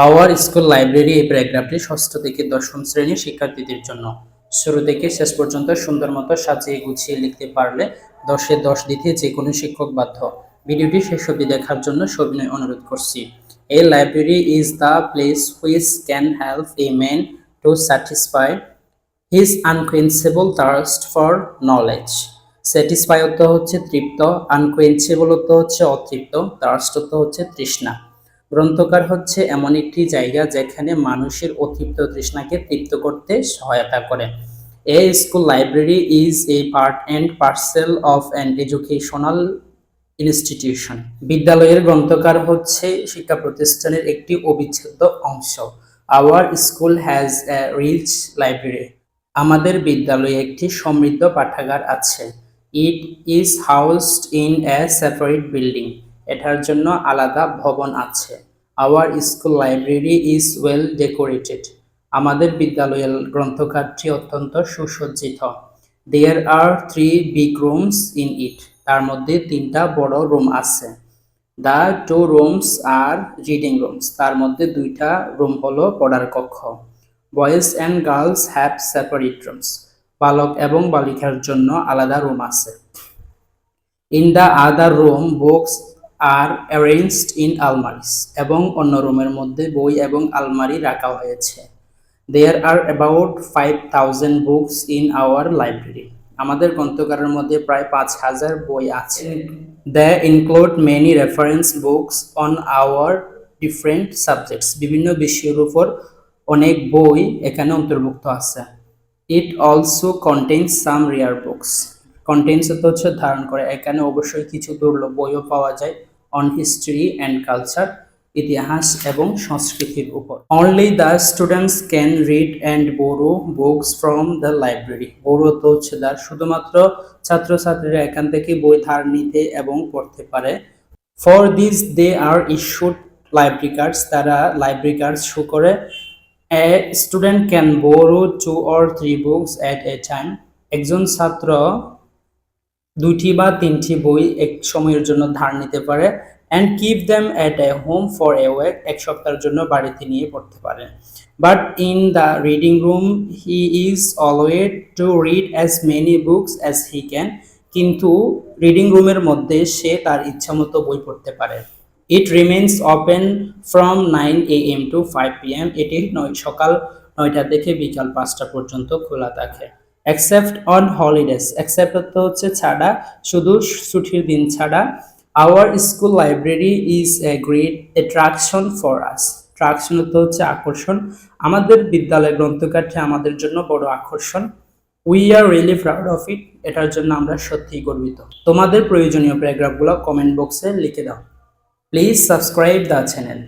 Hour school library এই প্যারাগ্রাফটি ষষ্ঠ থেকে দশম শ্রেণীর শিক্ষার্থীদের জন্য। শুরু থেকে শেষ পর্যন্ত সুন্দর মতো সাজিয়ে গুছিয়ে লিখতে পারলে 10-এ 10 দিতে যে কোনো শিক্ষক বাধ্য। ভিডিওটি শেষ অবধি দেখার জন্য সবিনয় অনুরোধ করছি। A library is the place which can help a man to satisfy his unquenchable thirst for knowledge. Satisfy অর্থ হচ্ছে তৃপ্ত, আনকোয়েঞ্চেবল অর্থ হচ্ছে অতৃপ্ত, থার্স্ট অর্থ হচ্ছে তৃষ্ণা। গ্রন্থকার হচ্ছে এমন একটি জায়গা যেখানে মানুষের অতৃপ্ত তৃষ্ণাকে তৃপ্ত করতে সহায়তা করে। A school library is a part and parcel of an educational institution. বিদ্যালয়ের গ্রন্থকার হচ্ছে শিক্ষা প্রতিষ্ঠানের একটি অবিচ্ছেদ্য অংশ। Our school has a rich library. আমাদের বিদ্যালয়ে একটি সমৃদ্ধ পাঠাগার আছে। It is housed in a separate building. এটার জন্য আলাদা ভবন আছে। Our school library is well decorated. আমাদের বিদ্যালয়ের গ্রন্থকারটি অত্যন্ত সুসজ্জিত। There are 3 big rooms in it. তার মধ্যে 3টা বড় রুম আছে। The 2 rooms are reading rooms. তার মধ্যে 2টা রুম হলো পড়ার কক্ষ। Boys and girls have separate rooms. বালক এবং বালিকার জন্য আলাদা রুম আছে। In the other room books are arranged in almirahs. এবং অন্য রুমের মধ্যে বই এবং আলমারি রাখা হয়েছে। There are about 5000 books in our library. আমাদের গ্রন্থগারের মধ্যে প্রায় 5000 বই আছে। They include many reference books on our different subjects. বিভিন্ন বিষয়ের উপর অনেক বই এখানে অন্তর্ভুক্ত আছে। It also contains some rare books. Contains হচ্ছে ধারণ করে। এখানে অবশ্যই কিছু দুর্লভ বইও পাওয়া যায় অন হিস্ট্রি অ্যান্ড কালচার, ইতিহাস এবং সংস্কৃতির উপর। Only the students can read and borrow books from the library. Borrow তো হচ্ছে শুধুমাত্র ছাত্রছাত্রীরা এখান থেকে বই ধার নিতে এবং পড়তে পারে। For this they are issued library cards. তারা লাইব্রেরি কার্ডস শো করে। A student can borrow 2 or 3 books at a time. একজন ছাত্র 2টি বা 3টি বই এক সময়ের জন্য ধার নিতে পারে। and keep them at a home for a week. এক সপ্তাহের জন্য বাড়িতে নিয়ে পড়তে পারে। But in the reading room he is allowed to read as many books as he can. কিন্তু রিডিং রুমের মধ্যে সে তার ইচ্ছামতো বই পড়তে পারে। It remains open from 9 AM to 5 PM. এটি সকাল 9টা থেকে বিকাল 5টা পর্যন্ত খোলা থাকে। Except on holidays. Except হচ্ছে ছাড়া, শুধু ছুটির দিন ছাড়া। Our school library is a great attraction for us. Attraction হচ্ছে আকর্ষণ। আমাদের বিদ্যালয় গ্রন্থকারটি আমাদের জন্য বড় আকর্ষণ। We are really proud of it. এটার জন্য আমরা সত্যিই গর্বিত। তোমাদের প্রয়োজনীয় প্যারাগ্রাফগুলো কমেন্ট বক্সে লিখে দাও। Please subscribe the channel.